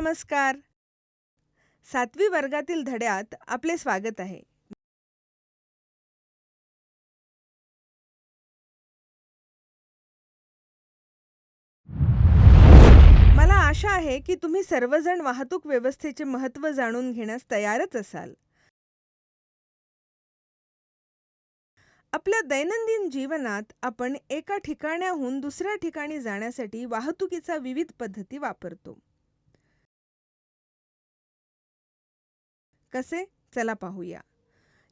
नमस्कार. 7वी वर्गातील धड्यात आपले स्वागत आहे. मला आशा आहे की तुम्ही सर्वजण वाहतूक व्यवस्थेचे महत्त्व जाणून घेण्यास तयारच असाल. आपल्या दैनंदिन जीवनात आपण एका ठिकाणाहून दुसऱ्या ठिकाणी जाण्यासाठी वाहतुकीचा विविध पद्धती वापरतो. कसे? चला पाहूया.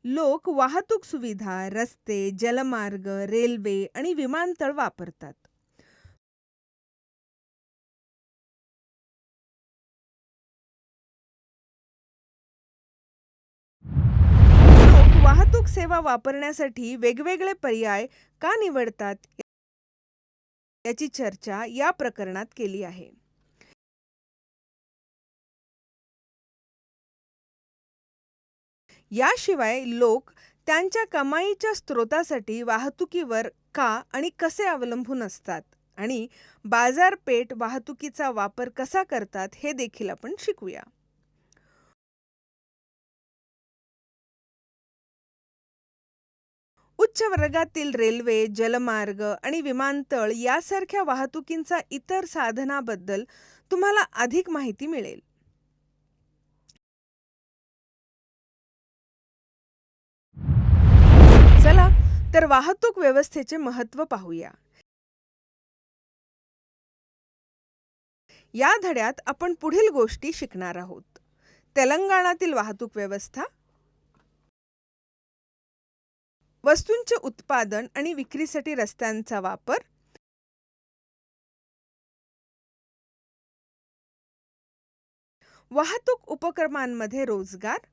लोक वाहतूक सुविधा, रस्ते, जलमार्ग, रेल्वे आणि विमानतळ वापरतात. लोक वाहतूक सेवा वापरण्यासाठी वेगवेगळे पर्याय का निवडतात याची चर्चा या प्रकरणात केली आहे. याशिवाय लोक त्यांच्या कमाईच्या स्रोतासाठी वाहतुकीवर का आणि कसे अवलंबून असतात आणि बाजारपेठ वाहतुकीचा वापर कसा करतात हे देखील आपण शिकूया. उच्च वर्गातील रेल्वे, जलमार्ग आणि विमानतळ यासारख्या वाहतुकींचा इतर साधनाबद्दल तुम्हाला अधिक माहिती मिळेल. चला तर वाहतूक व्यवस्थेचे महत्त्व पाहूया. या धड्यात आपण पुढील गोष्टी शिकणार आहोत. तेलंगणातील वाहतूक व्यवस्था, वस्तूंचे उत्पादन आणि विक्रीसाठी रस्त्यांचा वापर, वाहतूक उपक्रमांमध्ये रोजगार,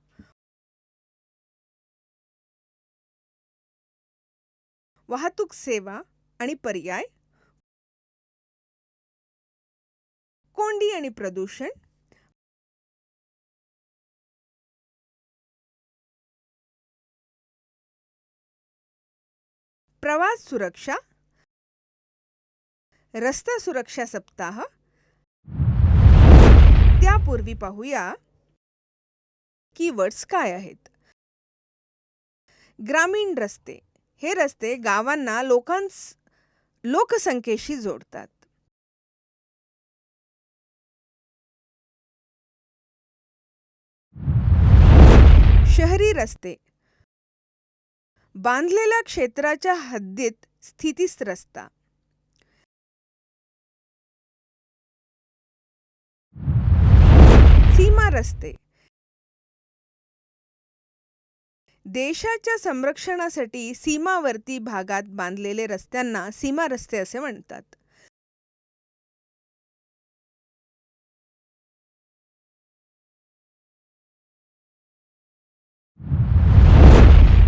वाहतूक सेवा आणि पर्याय, कोंडी आणि प्रदूषण, प्रवास सुरक्षा, रस्ता सुरक्षा सप्ताह. त्यापूर्वी पाहूया कीवर्ड्स काय आहेत. ग्रामीण रस्ते. हे रस्ते गावांना लोकसंख्येशी जोडतात. शहरी रस्ते. बांधलेल्या क्षेत्राच्या हद्दीत स्थितीत रस्ता. सीमा रस्ते. देशाच्या संरक्षणासाठी सीमावर्ती भागात बांधलेले रस्त्यांना सीमा रस्ते असे म्हणतात.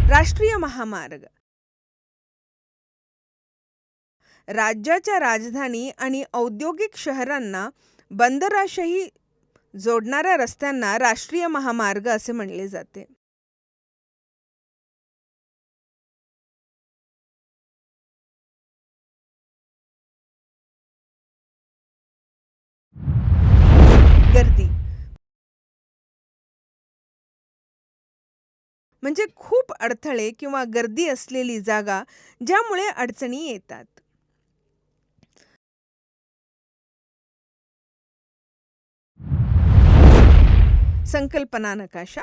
राष्ट्रीय महामार्ग. राज्याच्या राजधानी आणि औद्योगिक शहरांना बंदरांशी जोडणाऱ्या रस्त्यांना राष्ट्रीय महामार्ग असे म्हणले जाते. गर्दी म्हणजे खूप अडथळे किंवा गर्दी असलेली जागा ज्यामुळे अडचणी येतात. संकल्पना नकाशा.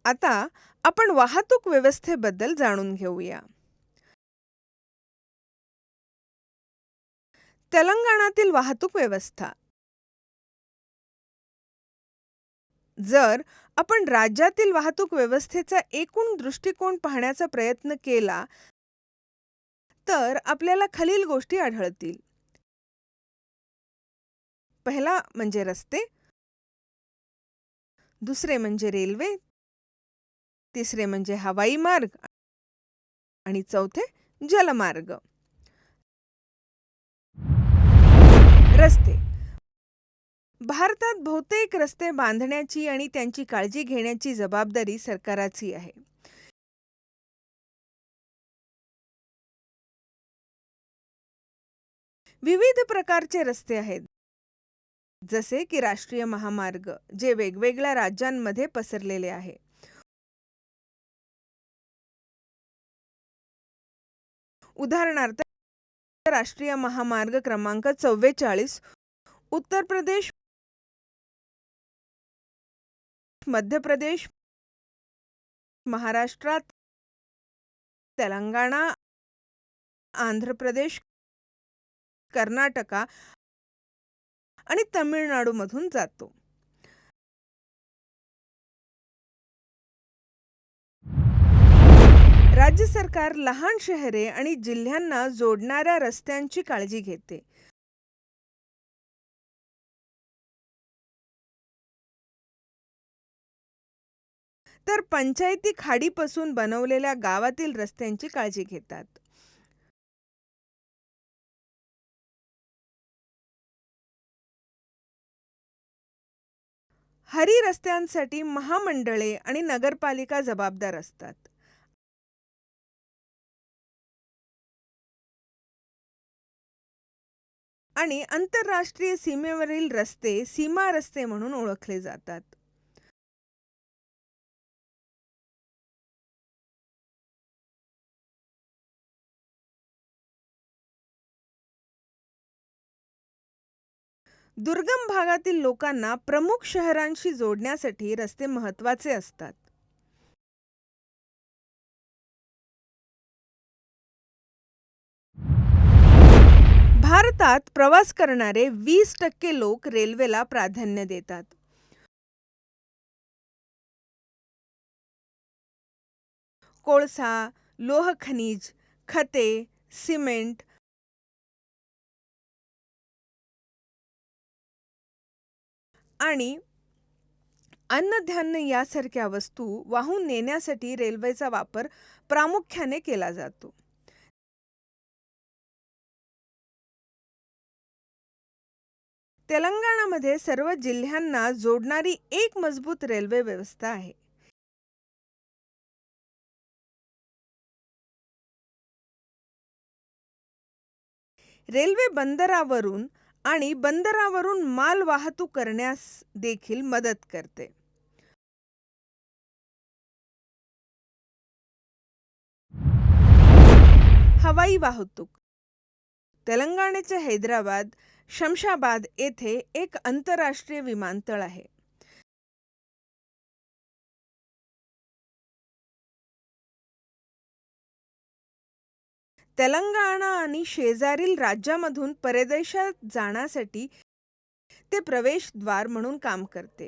आता आपण वाहतूक व्यवस्थेबद्दल जाणून घेऊया. तेलंगणातील वाहतूक व्यवस्था. जर आपण राज्यातील वाहतूक व्यवस्थेचा एकूण दृष्टिकोन पाहण्याचा प्रयत्न केला तर आपल्याला खालील गोष्टी आढळतील. पहिला म्हणजे रस्ते, दुसरे म्हणजे रेल्वे, तिसरे म्हणजे हवाई मार्ग आणि चौथे जलमार्ग. रस्ते. भारतात बहुतेक रस्ते बांधण्याची आणि त्यांची काळजी घेण्याची जबाबदारी सरकारची आहे. विविध प्रकारचे रस्ते आहेत, जसे की राष्ट्रीय महामार्ग, जे वेगवेगळ्या राज्यांमध्ये पसरलेले आहे. उदाहरणार्थ, राष्ट्रीय महामार्ग क्रमांक 44 उत्तर प्रदेश, मध्य प्रदेश, महाराष्ट्रात, तेलंगणा, आंध्र प्रदेश, कर्नाटका आणि तमिळनाडूमधून जातो. राज्य सरकार लहान शहरे आणि जिल्ह्यांना जोडणाऱ्या रस्त्यांची काळजी घेते. तर पंचायती खाडीपासून बनवलेल्या गावातील रस्त्यांची काळजी घेतात. हरी रस्त्यांसाठी महामंडळे आणि नगरपालिका जबाबदार असतात. आणि आंतरराष्ट्रीय सीमेवरील रस्ते सीमा रस्ते म्हणून ओळखले जातात. दुर्गम भागातील लोकांना प्रमुख शहरांशी जोडण्यासाठी रस्ते महत्त्वाचे असतात. भारतात प्रवास करणारे 20% लोक रेल्वेला प्राधान्य देतात. कोळसा, लोह खनिज, खते, सिमेंट आणि अन्नधान्य यासारख्या वस्तू वाहून नेण्यासाठी रेल्वेचा वापर प्रामुख्याने केला जातो. तेलंगणामध्ये सर्व जिल्ह्यांना जोडणारी एक मजबूत रेल्वे व्यवस्था आहे. रेल्वे बंदरावरून आणि बंदरावरून माल वाहतूक करण्यास देखील मदत करते. हवाई वाहतूक. तेलंगणाचे हैदराबाद, शमशाबाद येथे एक आंतरराष्ट्रीय विमानतळ आहे. तेलंगणा आणि शेजारील राज्यामधून परदेशात जाण्यासाठी ते प्रवेशद्वार म्हणून काम करते.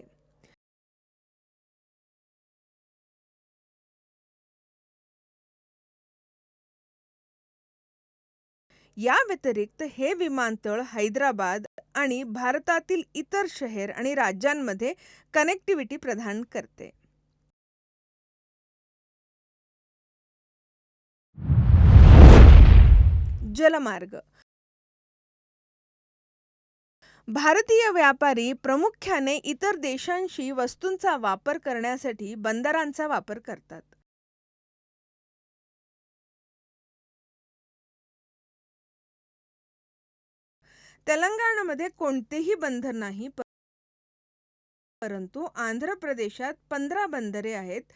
या व्यतिरिक्त हे विमानतळ हैदराबाद आणि भारतातील इतर शहर आणि राज्यांमध्ये कनेक्टिव्हिटी प्रदान करते. जलमार्ग. भारतीय व्यापारी प्रामुख्याने इतर देशांशी वस्तूंचा वापर करण्यासाठी बंदरांचा वापर करतात. तेलंगणामध्ये कोणतेही बंदर नाही, परंतु आंध्र प्रदेशात 15 बंदरे आहेत,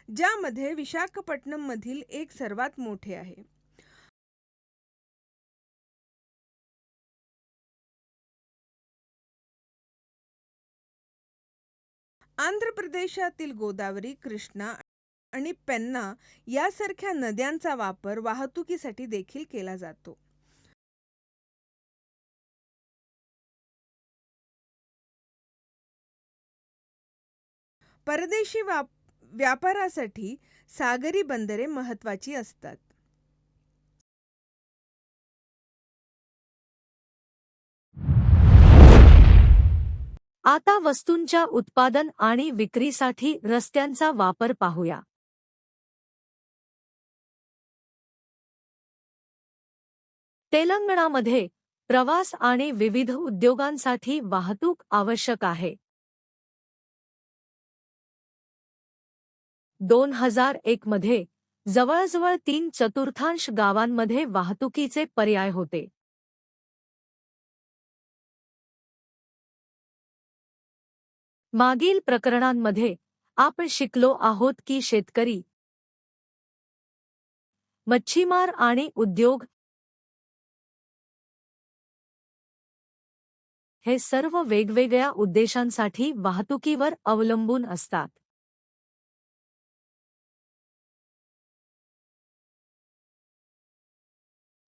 ज्यामध्ये विशाखापट्टणम मधील एक सर्वात मोठे आहे. आंध्र प्रदेशातील गोदावरी, कृष्णा आणि पेन्ना यासारख्या नद्यांचा वापर वाहतुकीसाठी देखील केला जातो. परदेशी व्यापारासाठी सागरी बंदरे महत्त्वाची असतात. आता वस्तूंच्या उत्पादन आणि विक्रीसाठी रस्त्यांचा वापर पाहूया. तेलंगणामध्ये प्रवास आणि विविध उद्योगांसाठी वाहतूक आवश्यक आहे. 2001 मध्ये जवळजवळ 3/4 गावांमध्ये वाहतुकीचे पर्याय होते. मागील प्रकरणांमध्ये आपण शिकलो आहोत की शेतकरी, मच्छीमार आणि उद्योग हे सर्व वेगवेगळ्या उद्देशांसाठी वाहतुकीवर अवलंबून असतात.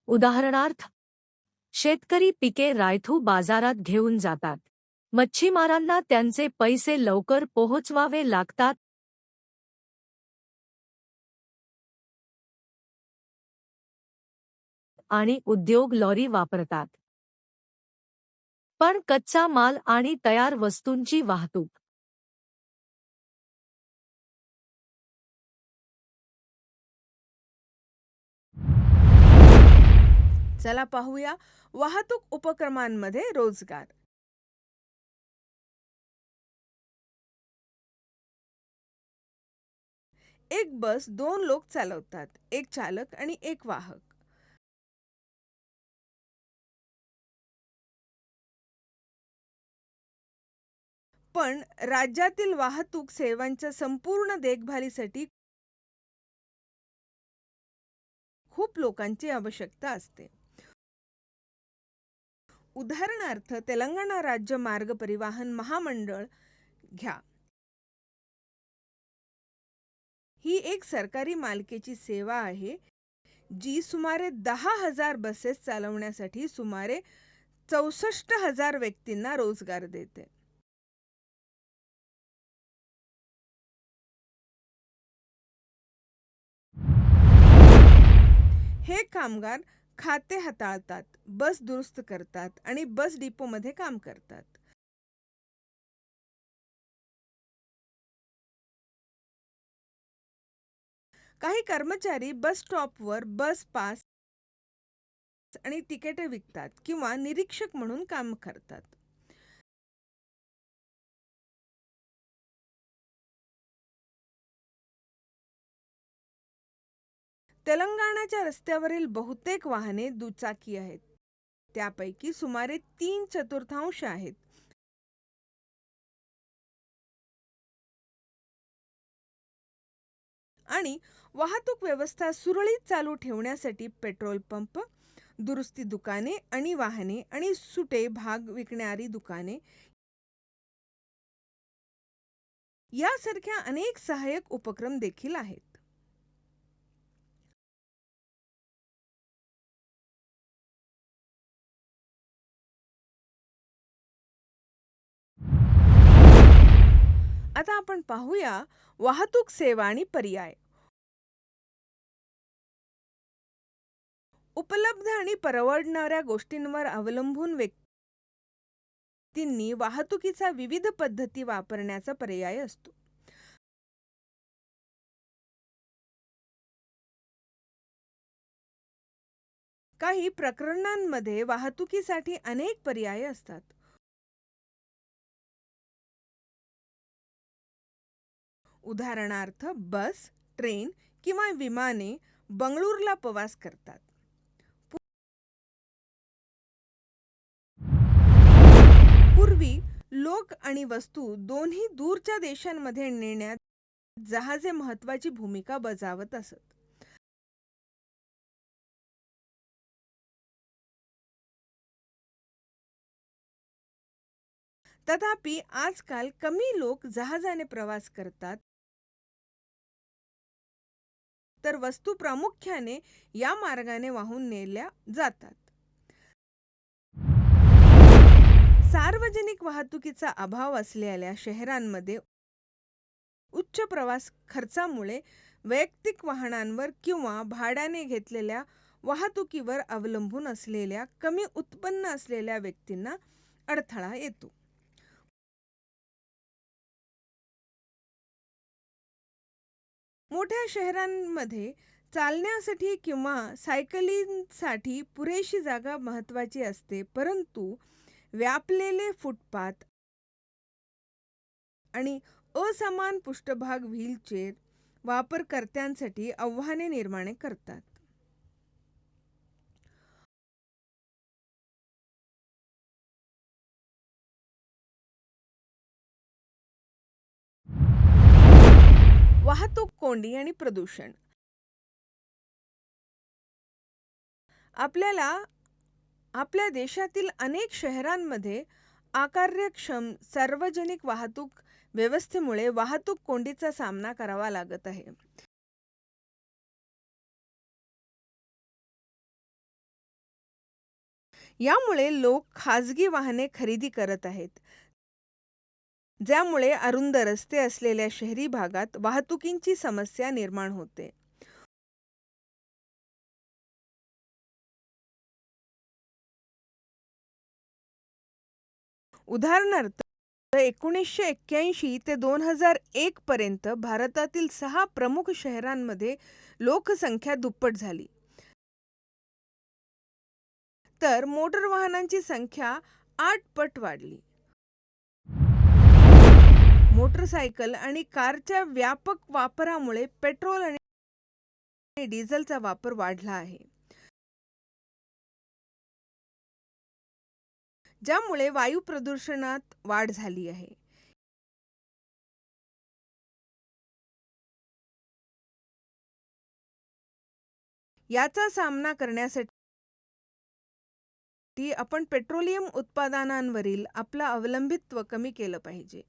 उदाहरणार्थ, शेतकरी पिके रायथू बाजारात घेऊन जातात. मच्छीमारांना त्यांचे पैसे लवकर पोहोचवावे लागतात आणि उद्योग लॉरी वापरतात. पण कच्चा माल आणि तयार वस्तूंची वाहतूक चला पाहूया वाहतूक उपक्रमांमध्ये रोजगार. एक बस 2 लोक चालवतात, एक चालक आणि एक वाहक. पण राज्यातील वाहतूक सेवांच्या संपूर्ण देखभालीसाठी खूप लोकांची आवश्यकता असते. उदाहरणार्थ तेलंगणा राज्य मार्ग परिवहन महामंडळ घ्या. ही एक सरकारी मालकीची सेवा आहे जी सुमारे 10,000 बसेस चालवण्यासाठी सुमारे 64,000 व्यक्तींना रोजगार देते. हे कामगार खाते हाताळतात, बस दुरुस्त करतात आणि बस डिपोमध्ये काम करतात. काही कर्मचारी बस स्टॉपवर बस पास आणि तिकिटे विकतात किंवा निरीक्षक म्हणून काम करतात. तेलंगणाच्या रस्त्यावरील बहुतेक वाहने दुचाकी आहेत. त्यापैकी सुमारे 3/4 आहेत. आणि वाहतूक व्यवस्था सुरळीत चालू ठेवण्यासाठी पेट्रोल पंप, दुरुस्ती दुकाने आणि वाहने आणि सुटे भाग विकणारी दुकाने यासारख्या अनेक सहाय्यक उपक्रम देखील आहेत. आता आपण पाहूया वाहतूक सेवा आणि पर्याय. उपलब्ध आणि परवडणाऱ्या गोष्टींवर अवलंबून व्यक्तींनी वाहतुकीचा विविध पद्धती वापरण्याचा पर्याय असतो. काही प्रकरणांमध्ये वाहतुकीसाठी अनेक पर्याय असतात. उदाहरणार्थ बस, ट्रेन किंवा विमाने बंगळुरूला प्रवास करतात. पूर्वी लोक आणि वस्तू दोन्ही दूरच्या देशांमध्ये नेण्यात जहाजे महत्त्वाची भूमिका बजावत असत. तथापि आजकाल कमी लोक जहाजाने प्रवास करतात, तर वस्तू प्रामुख्याने या मार्गाने वाहून नेल्या जातात. सार्वजनिक वाहतुकीचा अभाव असलेल्या शहरांमध्ये उच्च प्रवास खर्चामुळे वैयक्तिक वाहनांवर किंवा भाड्याने घेतलेल्या वाहतुकीवर अवलंबून असलेल्या कमी उत्पन्न असलेल्या व्यक्तींना अडथळा येतो. मोठ्या शहरांमध्ये चालण्यासाठी किंवा सायकलिंगसाठी पुरेशी जागा महत्त्वाची असते, परंतु व्यापलेले फुटपाथ आणि असमान पृष्ठभाग व्हीलचेअर वापरकर्त्यांसाठी आव्हाने निर्माण करतात. वाहतूक कोंडी आणि प्रदूषण. आपल्याला आपल्या देशातील अनेक शहरांमध्ये अकार्यक्षम सार्वजनिक वाहतूक व्यवस्थेमुळे वाहतूक कोंडीचा सामना करावा लागत आहे. यामुळे लोक खाजगी वाहने खरेदी करत आहेत, ज्यामुळे अरुंद रस्ते असलेल्या शहरी भागात वाहतुकीची समस्या निर्माण होते. उदाहरणार्थ 1981 ते 2001 पर्यंत भारतातील 6 प्रमुख शहरांमध्ये लोकसंख्या दुप्पट झाली. तर मोटर वाहनांची संख्या 8 पट वाढली. मोटरसायकल आणि कारच्या व्यापक वापरामुळे पेट्रोल आणि डिझेलचा वापर वाढला आहे, ज्यामुळे वायू प्रदूषणात वाढ झाली आहे. याचा सामना करण्यासाठी आपण पेट्रोलियम उत्पादनांवरील आपलं अवलंबित्व कमी केलं पाहिजे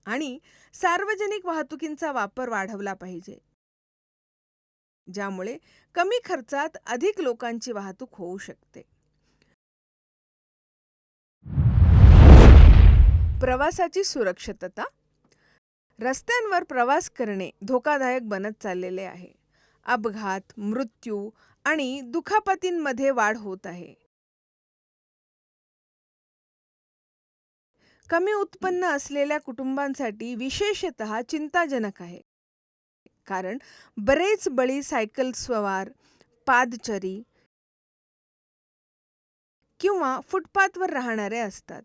आणि सार्वजनिक वाहतुकीचा वापर वाढवला पाहिजे, ज्यामुळे कमी खर्चात अधिक लोकांची वाहतूक होऊ शकते. प्रवासाची सुरक्षितता. रस्त्यांवर प्रवास करणे धोकादायक बनत चाललेले आहे. अपघात, मृत्यू आणि दुखापतींमध्ये वाढ होत आहे. कमी उत्पन्न असलेल्या कुटुंबांसाठी विशेषतः चिंताजनक आहे, कारण बरेच बळी सायकल सवार, पादचारी किंवा फुटपाथवर राहणारे असतात.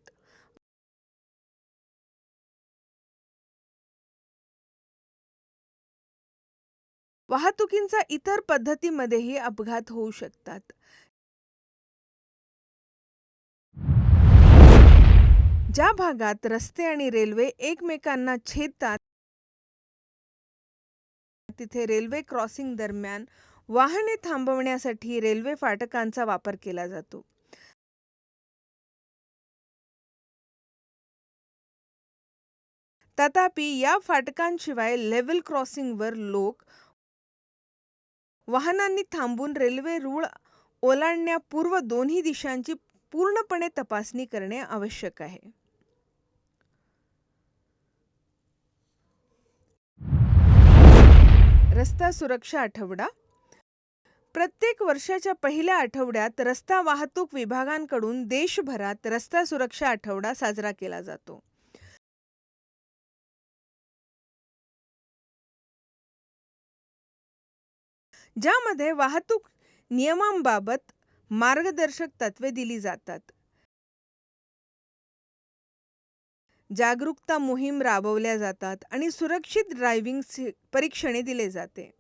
वाहतुकीच्या इतर पद्धतीमध्येही अपघात होऊ शकतात. ज्या भागात रस्ते आणि रेल्वे एकमेकांना छेदतात, तिथे रेल्वे क्रॉसिंग दरम्यान वाहने थांबवण्यासाठी रेल्वे फाटकांचा वापर केला जातो. तथापि या फाटकांशिवाय लेव्हल क्रॉसिंगवर लोक वाहनांनी थांबून रेल्वे रूळ ओलांडण्यापूर्वी दोन्ही दिशांची पूर्णपणे तपासणी करणे आवश्यक आहे. रस्ता सुरक्षा आठवडा. प्रत्येक वर्षाच्या पहिल्या आठवड्यात रस्ता वाहतूक विभागांकडून देशभरात रस्ता सुरक्षा आठवडा साजरा केला जातो. ज्यामध्ये वाहतूक नियमांबाबत मार्गदर्शक तत्त्वे दिली जातात. जागरूकता मोहीम राबवल्या जातात आणि सुरक्षित ड्रायव्हिंग परीक्षणे दिले जाते.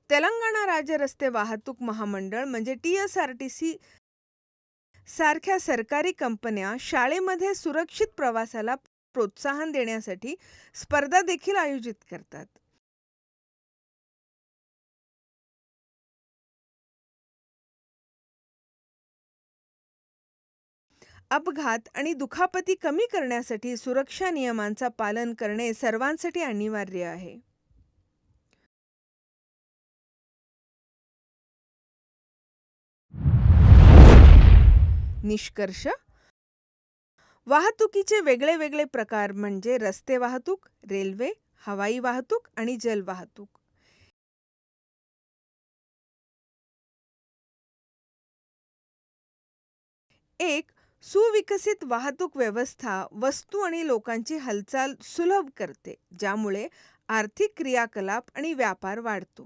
तेलंगणा राज्य रस्ते वाहतूक महामंडळ म्हणजे TSRTC सारख्या सरकारी कंपन्या शाळेमध्ये सुरक्षित प्रवासाला प्रोत्साहन देण्यासाठी स्पर्धा देखील आयोजित करतात. अपघात आणि दुखापती कमी करण्यासाठी सुरक्षा नियमांचा पालन करणे सर्वांसाठी अनिवार्य आहे. निष्कर्ष. वाहतुकीचे वेगळे वेगळे प्रकार म्हणजे रस्ते वाहतूक, रेल्वे, हवाई वाहतूक आणि जल वाहतूक. एक सुविकसित वाहतूक व्यवस्था वस्तू आणि लोकांची हालचाल सुलभ करते, ज्यामुळे आर्थिक क्रियाकलाप आणि व्यापार वाढतो.